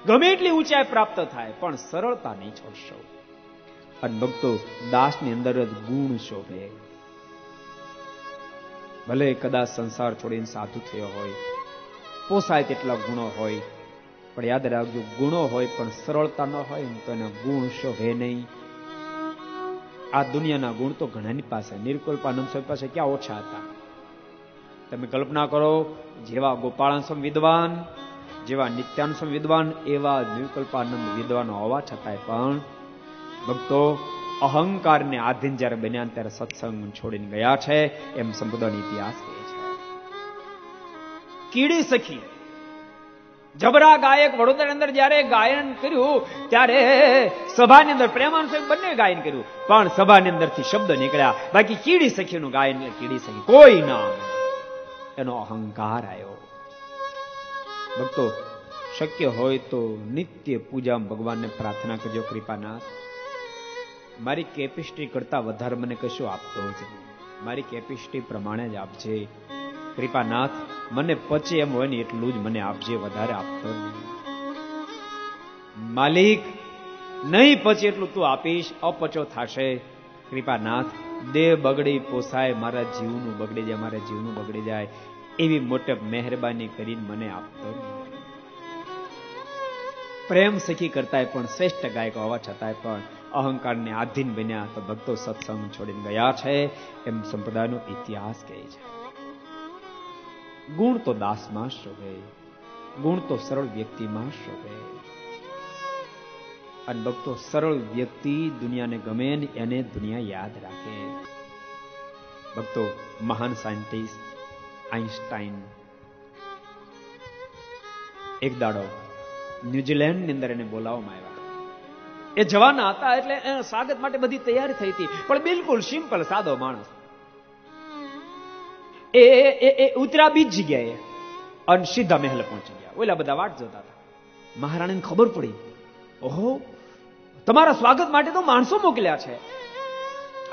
ગમે એટલી ઊંચાઈ પ્રાપ્ત થાય પણ સરળતા નહીં છોડશો. અને ભક્તો, દાસની અંદર જ ગુણ શોભે. ભલે કદાચ સંસાર છોડીને સાધુ થયો હોય, પોસાય તેટલા ગુણો હોય, પણ યાદ રાખજો, ગુણો હોય પણ સરળતા ન હોય ને તો એના ગુણ શોભે નહીં. આ દુનિયાના ગુણ તો ઘણાની પાસે, નિર્કલ્પાનંદ સ્વામી પાસે ક્યાં ઓછા હતા. તમે કલ્પના કરો, જેવા ગોપાળાનંદ સ્વામી વિદ્વાન, જેવા નિત્યાનંદ સ્વામી વિદ્વાન, એવા નિર્કલ્પાનંદ વિદ્વાનો હોવા છતાંય પણ ભક્તો અહંકારને આધીન જયારે બન્યા ત્યારે સત્સંગ છોડીને ગયા છે, એમ સંપ્રદાયનો ઇતિહાસ કહે છે. કીડી સખી જબરા ગાયક વડોદરાની અંદર જયારે ગાયન કર્યું ત્યારે સભાની અંદર પ્રેમાનંદ સ્વામી બંને ગાયન કર્યું, પણ સભાની અંદરથી શબ્દ નીકળ્યા, બાકી કીડી સખીનું ગાયન કીડી સખી કોઈ ના, એનો અહંકાર આવ્યો. ભક્તો, શક્ય હોય તો નિત્ય પૂજા ભગવાનને પ્રાર્થના કરજો, કૃપાનાથ મારી કેપેસિટી કરતા વધારે મને કશું આપતો જ નહીં, મારી કેપેસિટી પ્રમાણે જ આપજે. કૃપાનાથ મને પચે એમ હોય ને એટલું જ મને આપજે, વધારે આપતો નહીં. માલિક નહીં પચે એટલું તું આપીશ, અપચો થશે. કૃપાનાથ દેહ બગડી પોસાય, મારા જીવનું બગડી જાય, મારા જીવનું બગડી જાય એવી મોટે મહેરબાની કરીને મને આપતો નહીં. પ્રેમ સખી કરતાય પણ શ્રેષ્ઠ ગાયક હોવા છતાંય પણ અહંકારને આધીન બન્યા તો ભક્તો સત્સંગ છોડીને ગયા છે, એમ સંપ્રદાયનો ઇતિહાસ કહે છે. ગુણ તો દાસમાં શોભે, ગુણ તો સરળ વ્યક્તિમાં શોભે. અને ભક્તો, સરળ વ્યક્તિ દુનિયાને ગમે ને એને દુનિયા યાદ રાખે. ભક્તો, મહાન સાયન્ટિસ્ટ આઈન્સ્ટાઈન એક દાડો ન્યુઝીલેન્ડ ની અંદર એને બોલાવવામાં આવ્યા. એ જવાના હતા એટલે સ્વાગત માટે બધી તૈયારી થઈ હતી, પણ બિલકુલ સિમ્પલ સાદો માણસ. એ ઉતરા બીજ જગ્યાએ અને સીધા મહેલ પહોંચી ગયા. ઓલા બધા વાટ જોતા હતા. મહારાણીને ખબર પડી, ઓહો તમારા સ્વાગત માટે તો માણસો મોકલ્યા છે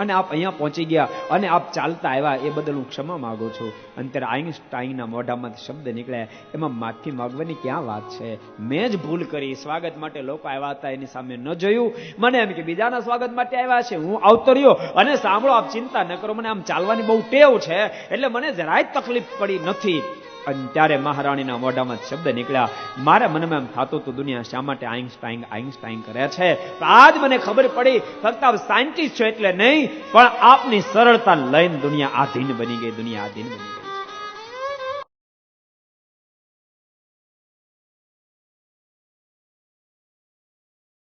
અને આપ અહીંયા પહોંચી ગયા અને આપ ચાલતા આવ્યા એ બદલ હું ક્ષમા માંગુ છું. અને ત્યારે આઈન્સ્ટાઈનના મોઢામાંથી શબ્દ નીકળ્યા, એમાં માફી માંગવાની ક્યાં વાત છે, મેં જ ભૂલ કરી. સ્વાગત માટે લોકો આવ્યા હતા, એની સામે ન જોયું. મને એમ કે બીજાના સ્વાગત માટે આવ્યા છે, હું આવતો રહ્યો. અને સાંભળો, આપ ચિંતા ન કરો, મને આમ ચાલવાની બહુ ટેવ છે એટલે મને જરાય તકલીફ પડી નથી. અને ત્યારે મહારાણીના મોઢામાં શબ્દ નીકળ્યા, મારા મનમાં એમ થતું હતું દુનિયા શા માટે આઈન્સ્ટાઈન કરે છે. આજ મને ખબર પડી, ફક્ત આપ સાયન્ટિસ્ટ છો એટલે નહીં, પણ આપની સરળતા લઈને દુનિયા આધીન બની ગઈ, દુનિયા આધીન બની ગઈ.